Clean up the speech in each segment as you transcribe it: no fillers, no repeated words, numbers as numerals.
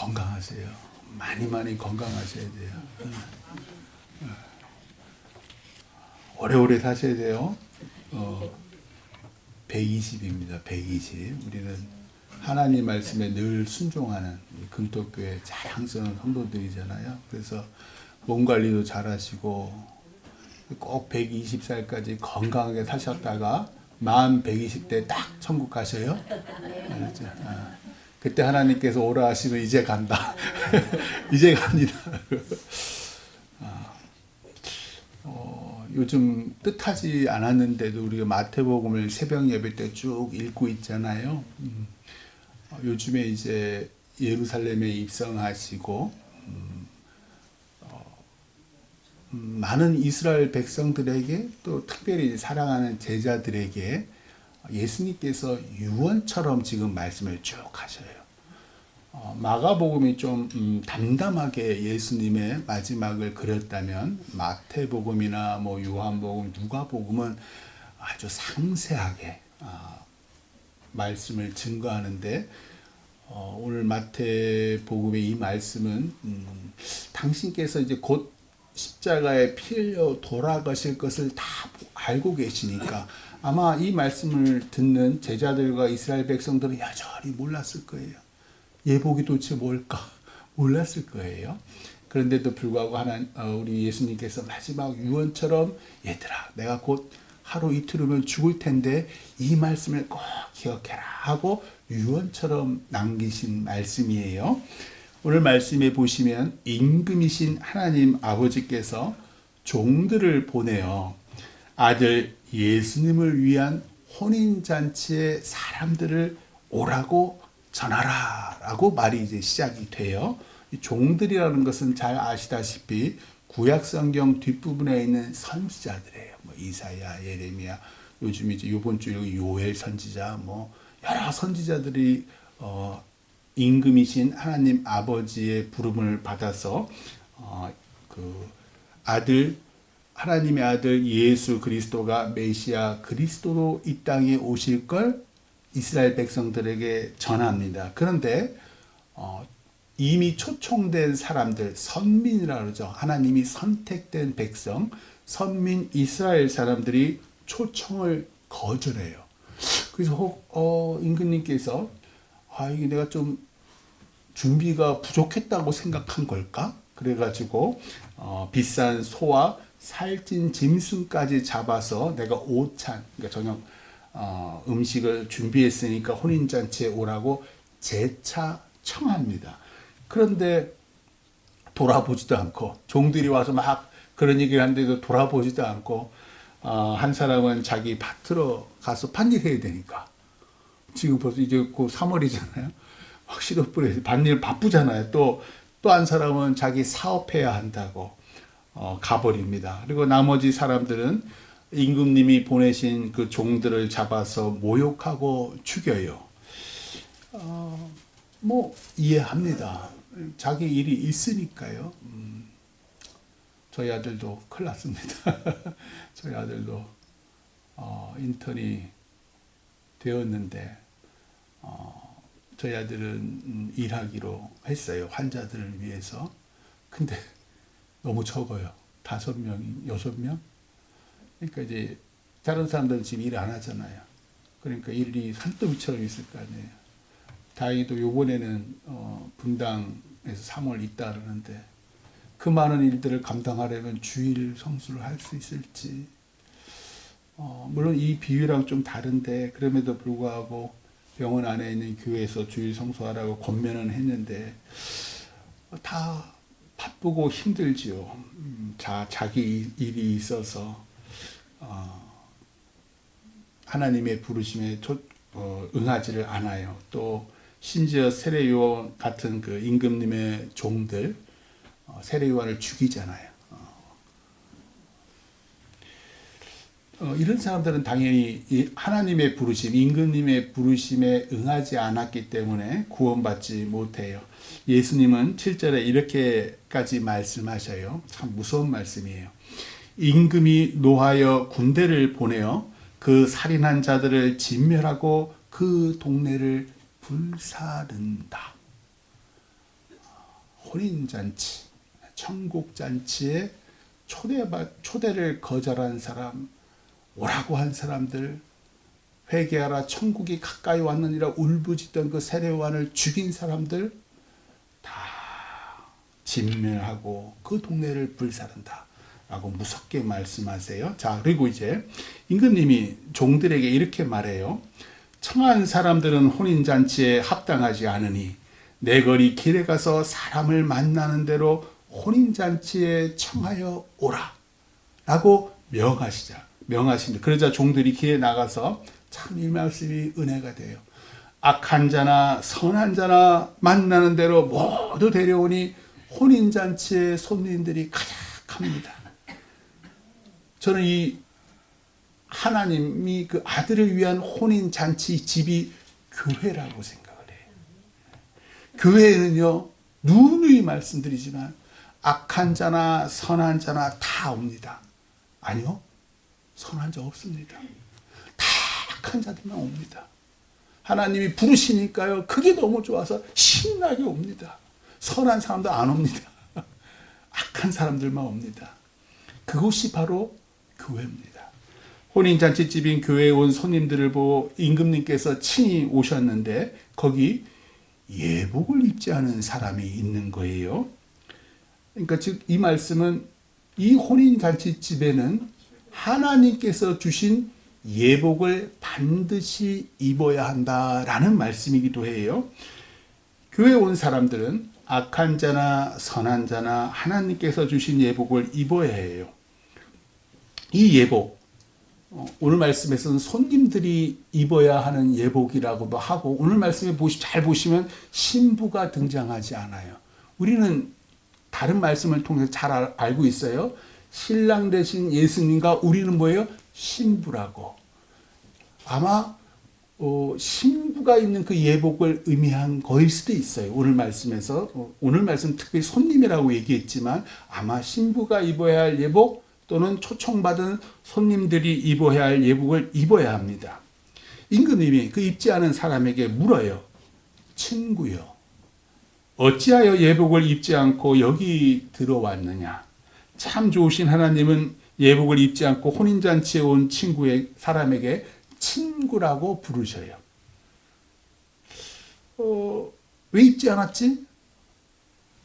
건강하세요. 많이 많이 건강하셔야 돼요. 오래오래 사셔야 돼요. 120입니다. 120. 우리는 하나님 말씀에 늘 순종하는 금토교회 자랑스러운 성도들이잖아요. 그래서 몸 관리도 잘하시고 꼭 120살까지 건강하게 사셨다가 만 120대 딱 천국 가셔요. 알죠? 그때 하나님께서 오라 하시면 이제 간다. 이제 갑니다. 요즘 뜻하지 않았는데도 우리가 마태복음을 새벽 예배 때 쭉 읽고 있잖아요. 요즘에 이제 예루살렘에 입성하시고 많은 이스라엘 백성들에게 또 특별히 사랑하는 제자들에게 예수님께서 유언처럼 지금 말씀을 쭉 하셔요. 마가복음이 좀 담담하게 예수님의 마지막을 그렸다면 마태복음이나 뭐 요한복음, 누가복음은 아주 상세하게 말씀을 증거하는데 오늘 마태복음의 이 말씀은 당신께서 이제 곧 십자가에 피 흘려 돌아가실 것을 다 알고 계시니까 아마 이 말씀을 듣는 제자들과 이스라엘 백성들은 여전히 몰랐을 거예요. 예복이 도대체 뭘까 몰랐을 거예요. 그런데도 불구하고 우리 예수님께서 마지막 유언처럼 얘들아 내가 곧 하루 이틀 후면 죽을 텐데 이 말씀을 꼭 기억해라 하고 유언처럼 남기신 말씀이에요. 오늘 말씀에 보시면 임금이신 하나님 아버지께서 종들을 보내어 아들 예수님을 위한 혼인잔치에 사람들을 오라고 전하라 라고 말이 이제 시작이 돼요. 이 종들이라는 것은 잘 아시다시피 구약성경 뒷부분에 있는 선지자들이에요. 뭐 이사야, 예레미야, 요즘 이제 이번 주에 요엘 선지자, 뭐 여러 선지자들이 임금이신 하나님 아버지의 부름을 받아서 그 아들 하나님의 아들 예수 그리스도가 메시아 그리스도로 이 땅에 오실 걸 이스라엘 백성들에게 전합니다. 그런데 이미 초청된 사람들, 선민이라고 그러죠. 하나님이 선택된 백성, 선민 이스라엘 사람들이 초청을 거절해요. 그래서 임금님께서 이게 내가 좀 준비가 부족했다고 생각한 걸까? 그래가지고 비싼 소와 살찐 짐승까지 잡아서 내가 오찬, 그러니까 저녁 음식을 준비했으니까 혼인잔치에 오라고 재차 청합니다. 그런데 돌아보지도 않고 종들이 와서 막 그런 얘기를 하는데도 돌아보지도 않고 한 사람은 자기 밭으로 가서 밭일 해야 되니까 지금 벌써 이제 곧 3월이잖아요. 확실히 뿌려야지. 밭일 바쁘잖아요. 또 한 사람은 자기 사업해야 한다고 가버립니다. 그리고 나머지 사람들은 임금님이 보내신 그 종들을 잡아서 모욕하고 죽여요. 뭐 이해합니다. 자기 일이 있으니까요. 저희 아들도 큰일 났습니다. 저희 아들도 인턴이 되었는데 저희 아들은 일하기로 했어요. 환자들을 위해서. 근데 너무 적어요. 5명, 6명? 그러니까 이제 다른 사람들은 지금 일 안 하잖아요. 그러니까 일이 산더미처럼 있을 거 아니에요. 다행히도 요번에는 분당에서 3월 있다 그러는데 그 많은 일들을 감당하려면 주일 성수를 할 수 있을지 물론 이 비유랑 좀 다른데 그럼에도 불구하고 병원 안에 있는 교회에서 주일 성수하라고 권면은 했는데 다 바쁘고 힘들지요. 자기 일이 있어서 하나님의 부르심에 응하지를 않아요. 또 심지어 세례요한 같은 그 임금님의 종들 세례요한을 죽이잖아요. 이런 사람들은 당연히 하나님의 부르심, 임금님의 부르심에 응하지 않았기 때문에 구원받지 못해요. 예수님은 7절에 이렇게까지 말씀하셔요. 참 무서운 말씀이에요. 임금이 노하여 군대를 보내어 그 살인한 자들을 진멸하고 그 동네를 불사른다. 혼인잔치, 천국잔치에 초대를 거절한 사람, 오라고 한 사람들, 회개하라 천국이 가까이 왔느니라 울부짖던 그 세례요한을 죽인 사람들 다 진멸하고 그 동네를 불사른다 라고 무섭게 말씀하세요. 자, 그리고 이제 임금님이 종들에게 이렇게 말해요. 청한 사람들은 혼인잔치에 합당하지 않으니 내 거리 길에 가서 사람을 만나는 대로 혼인잔치에 청하여 오라 라고 명하십니다. 그러자 종들이 길에 나가서 참 이 말씀이 은혜가 돼요. 악한 자나 선한 자나 만나는 대로 모두 데려오니 혼인잔치에 손님들이 가득합니다. 저는 이 하나님이 그 아들을 위한 혼인잔치 집이 교회라고 생각을 해요. 교회는요, 누누이 말씀드리지만 악한 자나 선한 자나 다 옵니다. 아니요, 선한 자 없습니다. 다 악한 자들만 옵니다. 하나님이 부르시니까요, 그게 너무 좋아서 신나게 옵니다. 선한 사람도 안 옵니다. 악한 사람들만 옵니다. 그곳이 바로 교회입니다. 혼인잔치집인 교회에 온 손님들을 보고 임금님께서 친히 오셨는데 거기 예복을 입지 않은 사람이 있는 거예요. 그러니까 즉 이 말씀은 이 혼인잔치집에는 하나님께서 주신 예복을 반드시 입어야 한다라는 말씀이기도 해요. 교회에 온 사람들은 악한 자나 선한 자나 하나님께서 주신 예복을 입어야 해요. 이 예복, 오늘 말씀에서는 손님들이 입어야 하는 예복이라고도 하고, 오늘 말씀에 잘 보시면 신부가 등장하지 않아요. 우리는 다른 말씀을 통해서 잘 알고 있어요. 신랑 되신 예수님과 우리는 뭐예요? 신부라고. 아마 신부가 입는 그 예복을 의미한 거일 수도 있어요. 오늘 말씀에서. 오늘 말씀 특별히 손님이라고 얘기했지만 아마 신부가 입어야 할 예복 또는 초청받은 손님들이 입어야 할 예복을 입어야 합니다. 임금님이 그 입지 않은 사람에게 물어요. 친구여, 어찌하여 예복을 입지 않고 여기 들어왔느냐? 참 좋으신 하나님은 예복을 입지 않고 혼인잔치에 온 사람에게 친구라고 부르셔요. 왜 입지 않았지?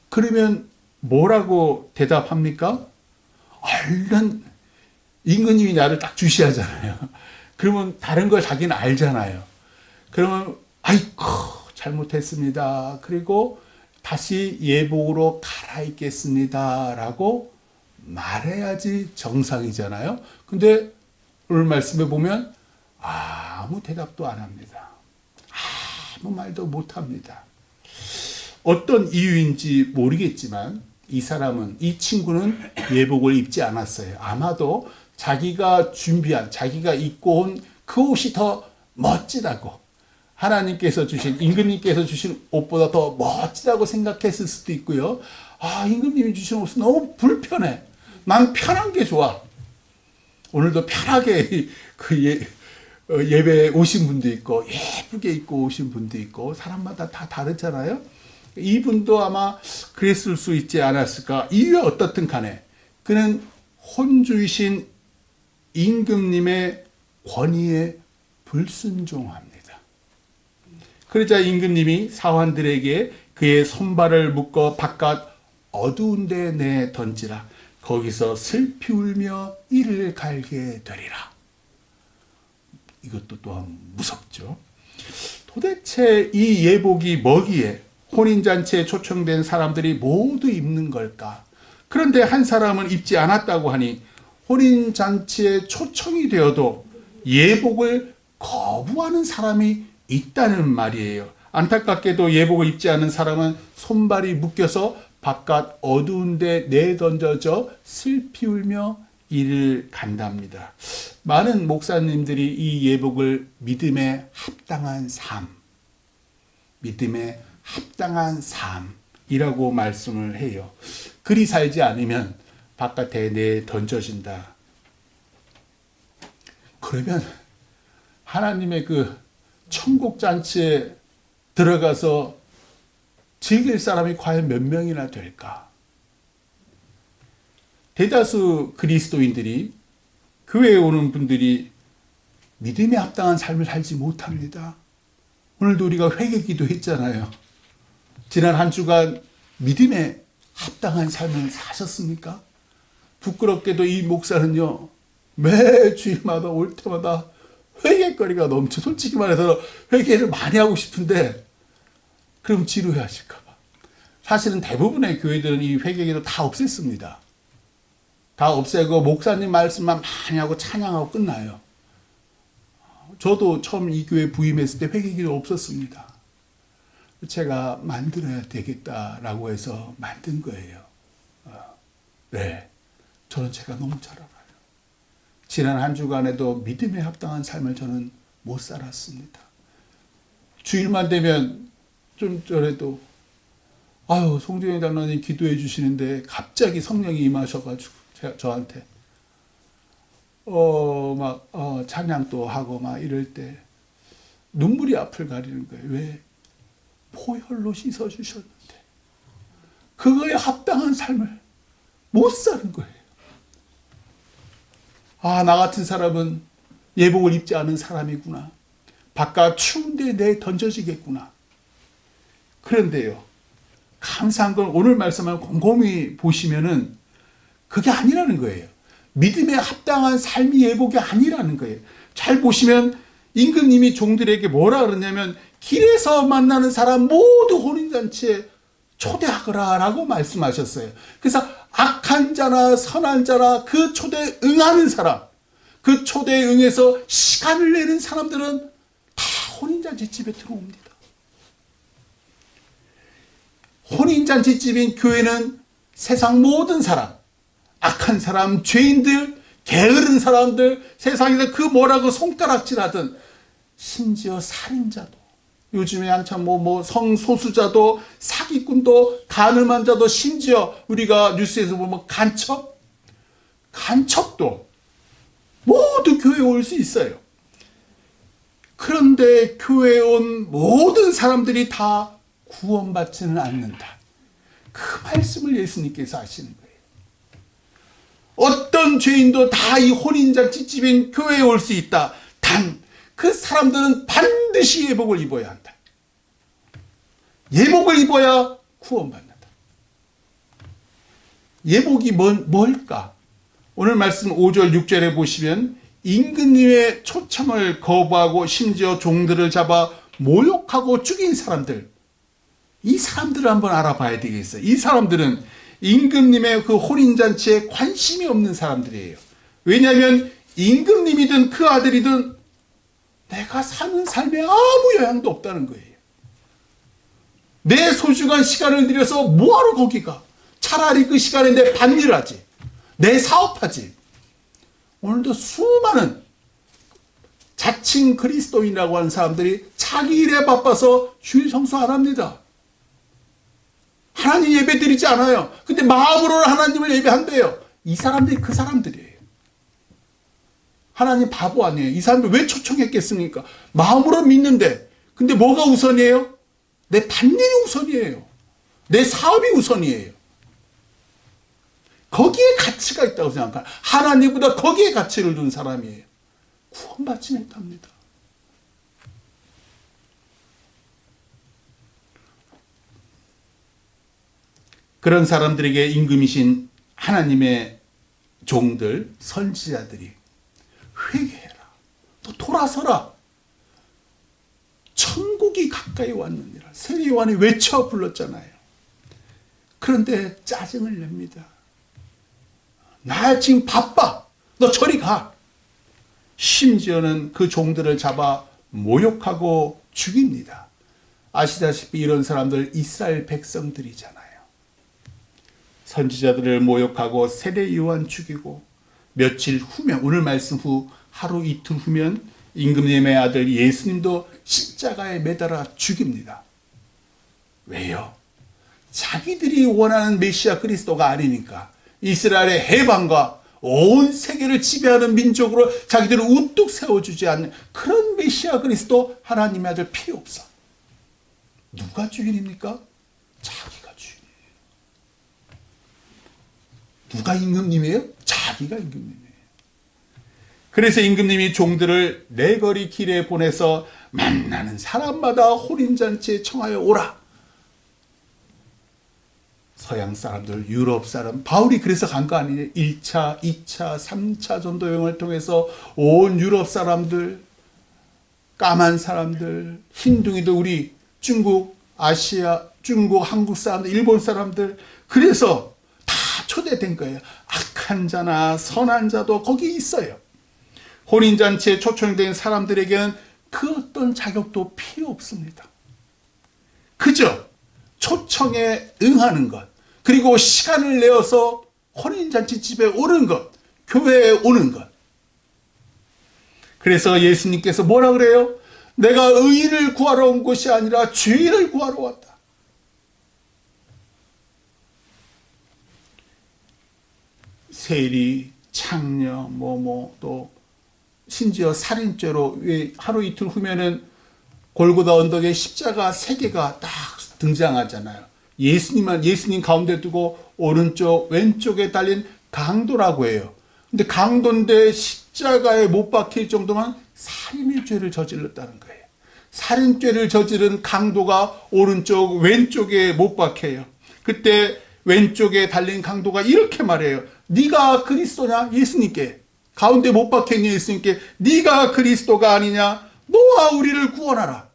그러면 뭐라고 대답합니까? 얼른 임금님이 나를 딱 주시하잖아요. 그러면 다른 걸 자기는 알잖아요. 그러면 아이고 잘못했습니다. 그리고 다시 예복으로 갈아입겠습니다. 라고 말해야지 정상이잖아요. 근데 오늘 말씀에 보면 아무 대답도 안 합니다. 아무 말도 못 합니다. 어떤 이유인지 모르겠지만 이 친구는 예복을 입지 않았어요. 아마도 자기가 준비한, 자기가 입고 온 그 옷이 더 멋지다고, 하나님께서 주신, 임금님께서 주신 옷보다 더 멋지다고 생각했을 수도 있고요. 임금님이 주신 옷은 너무 불편해. 난 편한 게 좋아. 오늘도 편하게 예배에 오신 분도 있고, 예쁘게 입고 오신 분도 있고, 사람마다 다 다르잖아요. 이분도 아마 그랬을 수 있지 않았을까. 이유가 어떻든 간에 그는 혼주이신 임금님의 권위에 불순종합니다. 그러자 임금님이 사환들에게 그의 손발을 묶어 바깥 어두운 데 내 던지라. 거기서 슬피 울며 이를 갈게 되리라. 이것도 또한 무섭죠. 도대체 이 예복이 뭐기에 혼인잔치에 초청된 사람들이 모두 입는 걸까? 그런데 한 사람은 입지 않았다고 하니 혼인잔치에 초청이 되어도 예복을 거부하는 사람이 있다는 말이에요. 안타깝게도 예복을 입지 않은 사람은 손발이 묶여서 바깥 어두운 데 내던져져 슬피 울며 이를 간답니다. 많은 목사님들이 이 예복을 믿음에 합당한 삶이라고 말씀을 해요. 그리 살지 않으면 바깥에 내던져진다. 그러면 하나님의 그 천국잔치에 들어가서 즐길 사람이 과연 몇 명이나 될까? 대다수 그리스도인들이, 교회에 오는 분들이 믿음에 합당한 삶을 살지 못합니다. 오늘도 우리가 회개기도 했잖아요. 지난 한 주간 믿음에 합당한 삶을 사셨습니까? 부끄럽게도 이 목사는요, 매 주일마다 올 때마다 회개거리가 넘쳐. 솔직히 말해서 회개를 많이 하고 싶은데 그럼 지루해하실까봐. 사실은 대부분의 교회들은 이 회개기도 다 없앴습니다. 다 없애고 목사님 말씀만 많이 하고 찬양하고 끝나요. 저도 처음 이 교회 부임했을 때 회개기도 없었습니다. 제가 만들어야 되겠다라고 해서 만든 거예요. 네, 저는 제가 너무 잘 알아요. 지난 한 주간에도 믿음에 합당한 삶을 저는 못 살았습니다. 주일만 되면 좀 전에도 아유, 송정희 장로님 기도해 주시는데 갑자기 성령이 임하셔가지고 저한테 찬양도 하고 막 이럴 때 눈물이 앞을 가리는 거예요. 왜? 보혈로 씻어주셨는데 그거에 합당한 삶을 못 사는 거예요. 아, 나 같은 사람은 예복을 입지 않은 사람이구나. 바깥 추운데 내 던져지겠구나. 그런데요, 감사한 건 오늘 말씀을 곰곰이 보시면은 그게 아니라는 거예요. 믿음에 합당한 삶이 예복이 아니라는 거예요. 잘 보시면 임금님이 종들에게 뭐라 그러냐면 길에서 만나는 사람 모두 혼인잔치에 초대하거라 라고 말씀하셨어요. 그래서 악한 자나 선한 자나 그 초대에 응하는 사람, 그 초대에 응해서 시간을 내는 사람들은 다 혼인잔치 집에 들어옵니다. 혼인잔치 집인 교회는 세상 모든 사람, 악한 사람, 죄인들, 게으른 사람들, 세상에서 그 뭐라고 손가락질하든, 심지어 살인자도, 요즘에 한참 성소수자도, 사기꾼도, 간음한 자도, 심지어 우리가 뉴스에서 보면 간첩도 모두 교회에 올 수 있어요. 그런데 교회에 온 모든 사람들이 다 구원받지는 않는다. 그 말씀을 예수님께서 하시는 거예요. 어떤 죄인도 다 이 혼인잔치 집인 교회에 올 수 있다. 단 그 사람들은 반드시 예복을 입어야 한다. 예복을 입어야 구원받는다. 예복이 뭘까? 오늘 말씀 5절 6절에 보시면 임금님의 초청을 거부하고 심지어 종들을 잡아 모욕하고 죽인 사람들, 이 사람들을 한번 알아봐야 되겠어요. 이 사람들은 임금님의 그 혼인잔치에 관심이 없는 사람들이에요. 왜냐하면 임금님이든 그 아들이든 내가 사는 삶에 아무 영향도 없다는 거예요. 내 소중한 시간을 들여서 뭐하러 거기 가? 차라리 그 시간에 내 밭일 하지. 내 사업하지. 오늘도 수많은 자칭 그리스도인이라고 하는 사람들이 자기 일에 바빠서 주일 성수 안 합니다. 하나님 예배 드리지 않아요. 근데 마음으로는 하나님을 예배한대요. 이 사람들이 그 사람들이에요. 하나님 바보 아니에요. 이 사람들 왜 초청했겠습니까? 마음으로 믿는데. 근데 뭐가 우선이에요? 내 밭일이 우선이에요. 내 사업이 우선이에요. 거기에 가치가 있다고 생각해요. 하나님보다 거기에 가치를 둔 사람이에요. 구원받지 못합니다. 그런 사람들에게 임금이신 하나님의 종들, 선지자들이 회개해라. 또 돌아서라. 천국이 가까이 왔느니라. 세례 요한이 외쳐 불렀잖아요. 그런데 짜증을 냅니다. 나 지금 바빠. 너 저리 가. 심지어는 그 종들을 잡아 모욕하고 죽입니다. 아시다시피 이런 사람들 이스라엘 백성들이잖아요. 선지자들을 모욕하고 세례 요한 죽이고 며칠 후면, 오늘 말씀 후 하루 이틀 후면 임금님의 아들 예수님도 십자가에 매달아 죽입니다. 왜요? 자기들이 원하는 메시아 그리스도가 아니니까. 이스라엘의 해방과 온 세계를 지배하는 민족으로 자기들을 우뚝 세워주지 않는 그런 메시아 그리스도 하나님의 아들 필요 없어. 누가 주인입니까? 자기가 주인이에요. 누가 임금님이에요? 자기가 임금님이에요. 그래서 임금님이 종들을 내거리 길에 보내서 만나는 사람마다 혼인잔치에 청하여 오라. 서양 사람들, 유럽 사람, 바울이 그래서 간 거 아니에요? 1차, 2차, 3차 전도 여행을 통해서 온 유럽 사람들, 까만 사람들, 흰둥이들, 우리 중국, 아시아, 중국, 한국 사람들, 일본 사람들, 그래서 다 초대된 거예요. 악한 자나 선한 자도 거기 있어요. 혼인잔치에 초청된 사람들에게는 그 어떤 자격도 필요 없습니다. 그저 초청에 응하는 것, 그리고 시간을 내어서 혼인잔치 집에 오는 것, 교회에 오는 것. 그래서 예수님께서 뭐라 그래요? 내가 의인을 구하러 온 것이 아니라 죄인을 구하러 왔다. 세리, 창녀, 또 심지어 살인죄로 하루 이틀 후면은 골고다 언덕에 십자가 3개가 딱 등장하잖아요. 예수님 가운데 두고 오른쪽 왼쪽에 달린 강도라고 해요. 근데 강도인데 십자가에 못 박힐 정도면 살인의 죄를 저질렀다는 거예요. 살인죄를 저지른 강도가 오른쪽 왼쪽에 못 박혀요. 그때 왼쪽에 달린 강도가 이렇게 말해요. 네가 그리스도냐? 예수님께. 가운데 못 박혀있는 예수님께 네가 그리스도가 아니냐? 너와 우리를 구원하라.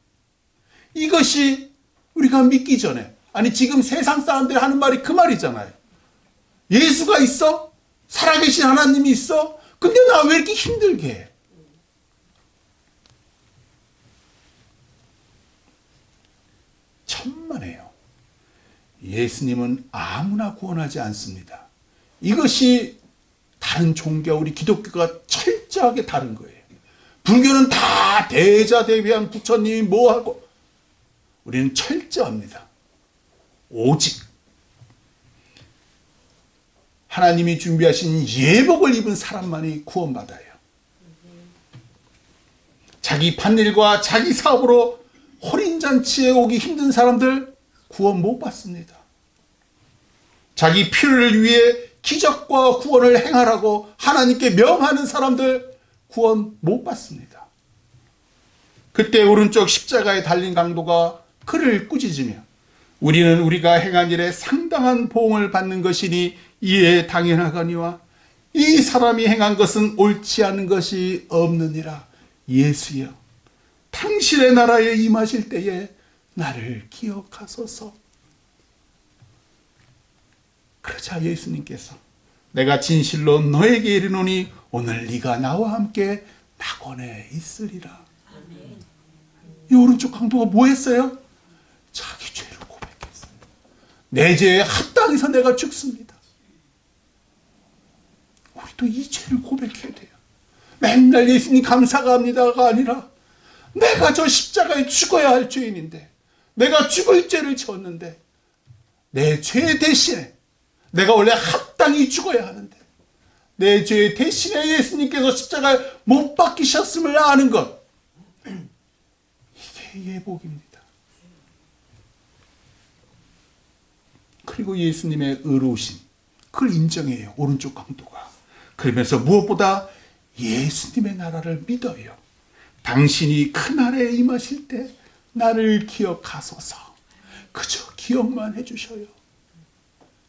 이것이 우리가 믿기 전에, 아니 지금 세상 사람들이 하는 말이 그 말이잖아요. 예수가 있어? 살아계신 하나님이 있어? 근데 나 왜 이렇게 힘들게 해? 천만에요. 예수님은 아무나 구원하지 않습니다. 이것이 다른 종교와 우리 기독교가 철저하게 다른 거예요. 불교는 다 대자대비한 부처님이 뭐하고, 우리는 철저합니다. 오직 하나님이 준비하신 예복을 입은 사람만이 구원받아요. 자기 밭일과 자기 사업으로 혼인잔치에 오기 힘든 사람들 구원 못 받습니다. 자기 필요를 위해 기적과 구원을 행하라고 하나님께 명하는 사람들 구원 못 받습니다. 그때 오른쪽 십자가에 달린 강도가 그를 꾸짖으며 우리는 우리가 행한 일에 상당한 보응을 받는 것이니 이에 당연하거니와 이 사람이 행한 것은 옳지 않은 것이 없느니라. 예수여, 당신의 나라에 임하실 때에 나를 기억하소서. 그러자 예수님께서 내가 진실로 너에게 이르노니 오늘 네가 나와 함께 낙원에 있으리라. 이 오른쪽 강도가 뭐 했어요? 자기 죄를 고백했어요. 내 죄에 합당해서 내가 죽습니다. 우리도 이 죄를 고백해야 돼요. 맨날 예수님 감사합니다가 아니라 내가 저 십자가에 죽어야 할 죄인인데, 내가 죽을 죄를 지었는데, 내 죄 대신에 내가 원래 합당히 죽어야 하는데 내 죄 대신에 예수님께서 십자가에 못 박히셨음을 아는 것, 이게 예복입니다. 그리고 예수님의 의로우심, 그걸 인정해요, 오른쪽 강도가. 그러면서 무엇보다 예수님의 나라를 믿어요. 당신이 그날에 임하실 때 나를 기억하소서. 그저 기억만 해주셔요.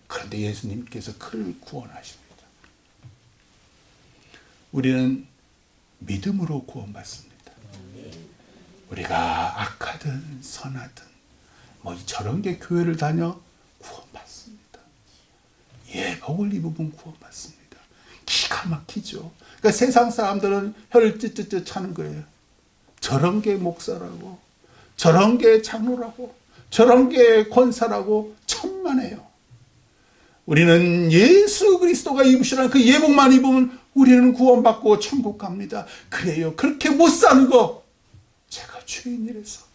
그런데 예수님께서 그를 구원하십니다. 우리는 믿음으로 구원받습니다. 우리가 악하든 선하든 저런 게 교회를 다녀 구원받습니다. 예복을 입으면 구원받습니다. 기가 막히죠. 그러니까 세상 사람들은 혀를 찢찢찢 차는 거예요. 저런 게 목사라고, 저런 게 장로라고, 저런 게 권사라고 천만에요. 우리는 예수 그리스도가 입으시라는 그 예복만 입으면 우리는 구원받고 천국 갑니다. 그래요. 그렇게 못 사는 거 제가 죄인이라서.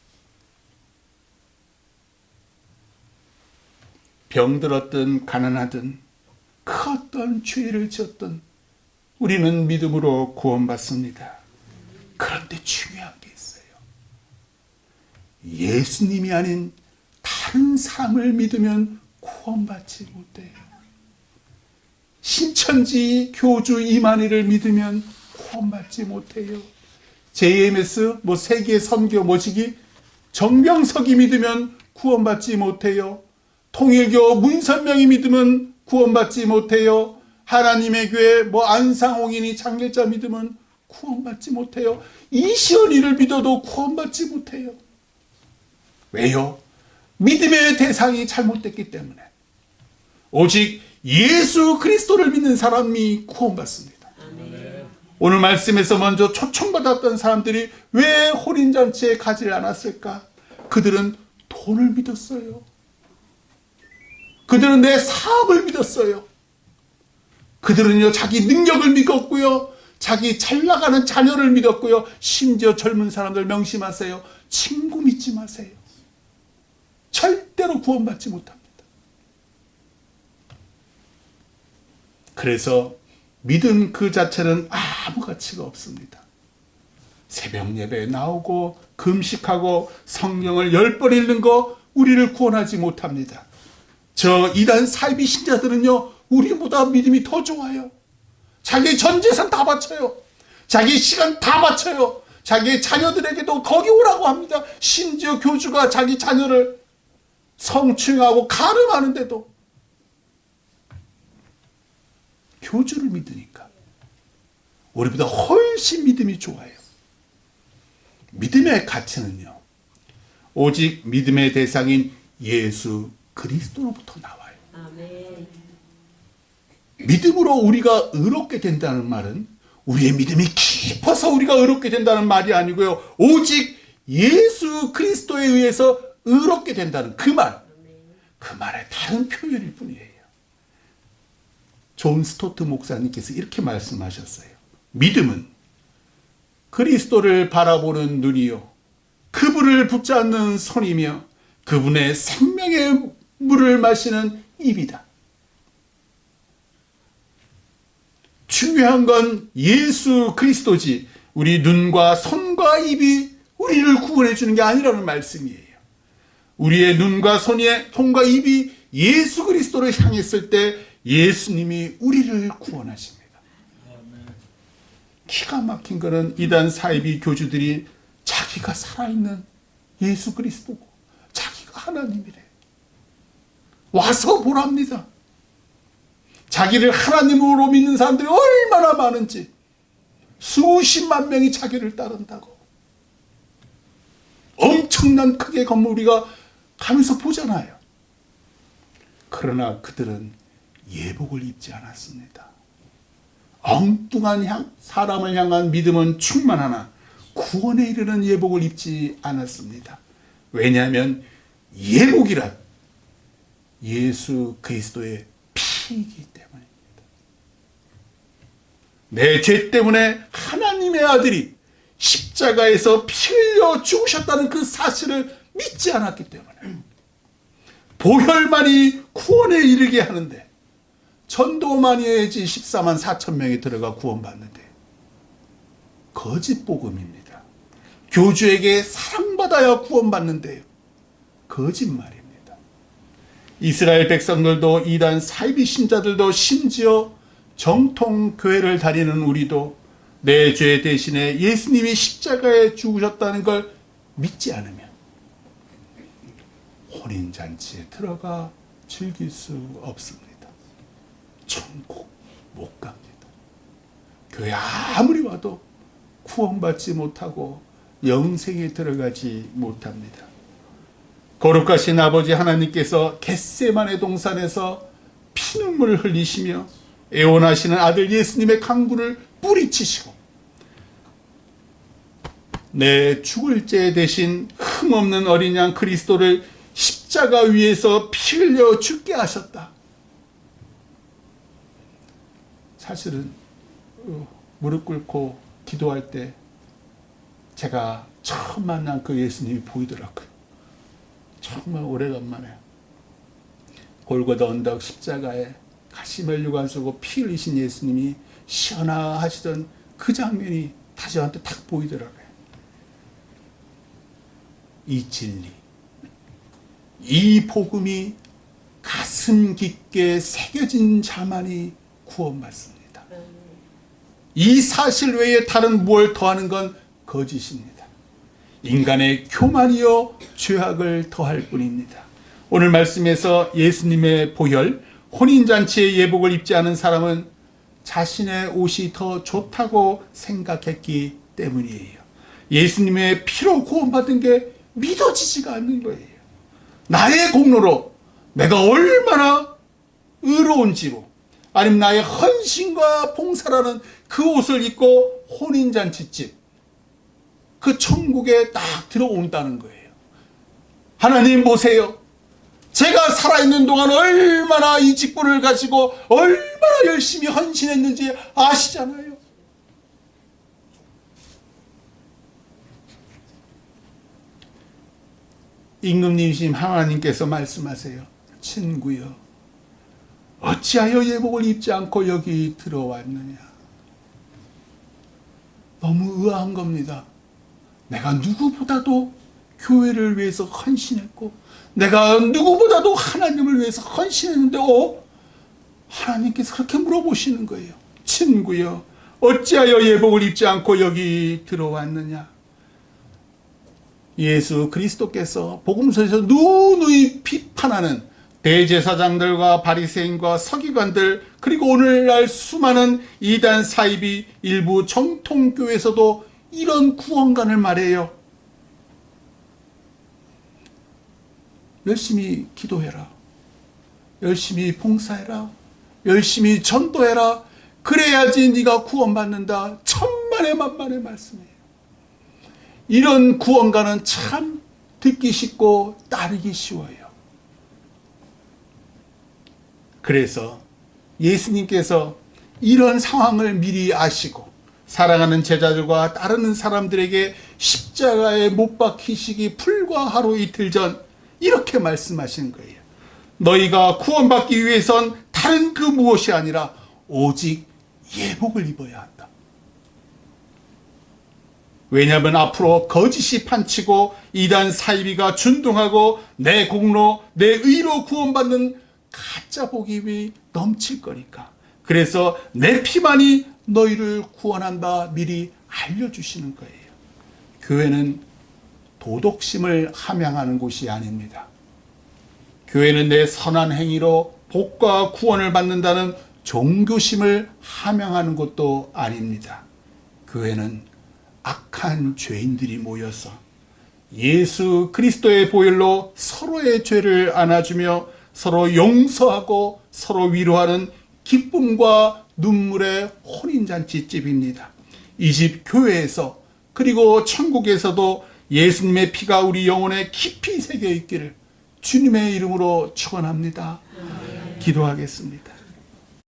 병들었든 가난하든 그 어떤 죄를 지었든 우리는 믿음으로 구원받습니다. 그런데 중요한 게 있어요. 예수님이 아닌 다른 사람을 믿으면 구원받지 못해요. 신천지 교주 이만희를 믿으면 구원받지 못해요. JMS 세계 선교 모시기 정병석이 믿으면 구원받지 못해요. 통일교 문선명이 믿으면 구원받지 못해요. 하나님의 교회 안상홍이니 장례자 믿으면 구원받지 못해요. 이시연이를 믿어도 구원받지 못해요. 왜요? 믿음의 대상이 잘못됐기 때문에. 오직 예수 그리스도를 믿는 사람이 구원받습니다. 아멘. 오늘 말씀에서 먼저 초청받았던 사람들이 왜 혼인잔치에 가지 않았을까? 그들은 돈을 믿었어요. 그들은 내 사업을 믿었어요. 그들은요, 자기 능력을 믿었고요, 자기 잘 나가는 자녀를 믿었고요, 심지어 젊은 사람들 명심하세요. 친구 믿지 마세요. 절대로 구원받지 못합니다. 그래서 믿음 그 자체는 아무 가치가 없습니다. 새벽 예배에 나오고 금식하고 성경을 10번 읽는 거 우리를 구원하지 못합니다. 저 이단 사이비 신자들은요, 우리보다 믿음이 더 좋아요. 자기 전 재산 다 바쳐요. 자기 시간 다 바쳐요. 자기 자녀들에게도 거기 오라고 합니다. 심지어 교주가 자기 자녀를 성추행하고 가름하는데도 교주를 믿으니까 우리보다 훨씬 믿음이 좋아요. 믿음의 가치는요, 오직 믿음의 대상인 예수 그리스도로부터 나와요. 아멘. 믿음으로 우리가 의롭게 된다는 말은 우리의 믿음이 깊어서 우리가 의롭게 된다는 말이 아니고요, 오직 예수 그리스도에 의해서 의롭게 된다는 그 말의 다른 표현일 뿐이에요. 존 스토트 목사님께서 이렇게 말씀하셨어요. 믿음은 그리스도를 바라보는 눈이요, 그분을 붙잡는 손이며 그분의 생명의 물을 마시는 입이다. 중요한 건 예수 그리스도지 우리 눈과 손과 입이 우리를 구원해 주는 게 아니라는 말씀이에요. 우리의 눈과 손과 입이 예수 그리스도를 향했을 때 예수님이 우리를 구원하십니다. 기가 막힌 거는 이단 사이비 교주들이 자기가 살아있는 예수 그리스도고 자기가 하나님이래. 와서 보랍니다. 자기를 하나님으로 믿는 사람들이 얼마나 많은지, 수십만 명이 자기를 따른다고. 엄청난 크게 건물 우리가 가면서 보잖아요. 그러나 그들은 예복을 입지 않았습니다. 엉뚱한 사람을 향한 믿음은 충만하나 구원에 이르는 예복을 입지 않았습니다. 왜냐하면 예복이란 예수 그리스도의 피이기 때문입니다. 내 죄 때문에 하나님의 아들이 십자가에서 피 흘려 죽으셨다는 그 사실을 믿지 않았기 때문에 보혈만이 구원에 이르게 하는데, 전도만 해야지 14만 4천 명이 들어가 구원받는데 거짓 복음입니다. 교주에게 사랑받아야 구원받는데요, 거짓말입니다. 이스라엘 백성들도 이단 사이비 신자들도 심지어 정통 교회를 다니는 우리도 내 죄 대신에 예수님이 십자가에 죽으셨다는 걸 믿지 않으면 혼인잔치에 들어가 즐길 수 없습니다. 천국 못 갑니다. 교회 아무리 와도 구원받지 못하고 영생에 들어가지 못합니다. 거룩하신 아버지 하나님께서 겟세마네 동산에서 피눈물을 흘리시며 애원하시는 아들 예수님의 강구를 뿌리치시고 내 죽을 죄 대신 흠없는 어린 양 그리스도를 십자가 위에서 피 흘려 죽게 하셨다. 사실은 무릎 꿇고 기도할 때 제가 처음 만난 그 예수님이 보이더라고요. 정말 오래간만에 골고다 언덕 십자가에 가시멜 유관 쓰고 피 흘리신 예수님이 시원하시던 그 장면이 다시 저한테 딱 보이더라고요. 이 진리, 이 복음이 가슴 깊게 새겨진 자만이 구원받습니다. 이 사실 외에 다른 무엇을 더하는 건 거짓입니다. 인간의 교만이요 죄악을 더할 뿐입니다. 오늘 말씀에서 예수님의 보혈, 혼인잔치의 예복을 입지 않은 사람은 자신의 옷이 더 좋다고 생각했기 때문이에요. 예수님의 피로 구원받은 게 믿어지지가 않는 거예요. 나의 공로로 내가 얼마나 의로운지로, 아니면 나의 헌신과 봉사라는 그 옷을 입고 혼인잔치집, 그 천국에 딱 들어온다는 거예요. 하나님 보세요. 제가 살아있는 동안 얼마나 이 직분을 가지고 얼마나 열심히 헌신했는지 아시잖아요. 임금님이신 하나님께서 말씀하세요. 친구여, 어찌하여 예복을 입지 않고 여기 들어왔느냐. 너무 의아한 겁니다. 내가 누구보다도 교회를 위해서 헌신했고, 내가 누구보다도 하나님을 위해서 헌신했는데 하나님께서 그렇게 물어보시는 거예요. 친구여, 어찌하여 예복을 입지 않고 여기 들어왔느냐. 예수 그리스도께서 복음서에서 누누이 비판하는 대제사장들과 바리새인과 서기관들, 그리고 오늘날 수많은 이단 사입이 일부 정통교회에서도 이런 구원관을 말해요. 열심히 기도해라, 열심히 봉사해라, 열심히 전도해라, 그래야지 네가 구원받는다. 천만의 만만의 말씀이에요. 이런 구원관은 참 듣기 쉽고 따르기 쉬워요. 그래서 예수님께서 이런 상황을 미리 아시고 사랑하는 제자들과 따르는 사람들에게 십자가에 못 박히시기 불과 하루 이틀 전 이렇게 말씀하신 거예요. 너희가 구원받기 위해선 다른 그 무엇이 아니라 오직 예복을 입어야 한다. 왜냐하면 앞으로 거짓이 판치고 이단 사이비가 준동하고 내 공로, 내 의로 구원받는 가짜 복음이 넘칠 거니까. 그래서 내 피만이 너희를 구원한다 미리 알려주시는 거예요. 교회는 도덕심을 함양하는 곳이 아닙니다. 교회는 내 선한 행위로 복과 구원을 받는다는 종교심을 함양하는 곳도 아닙니다. 교회는 악한 죄인들이 모여서 예수 그리스도의 보혈로 서로의 죄를 안아주며 서로 용서하고 서로 위로하는 기쁨과 눈물의 혼인잔치집입니다. 이 집 교회에서 그리고 천국에서도 예수님의 피가 우리 영혼에 깊이 새겨 있기를 주님의 이름으로 축원합니다. 기도하겠습니다.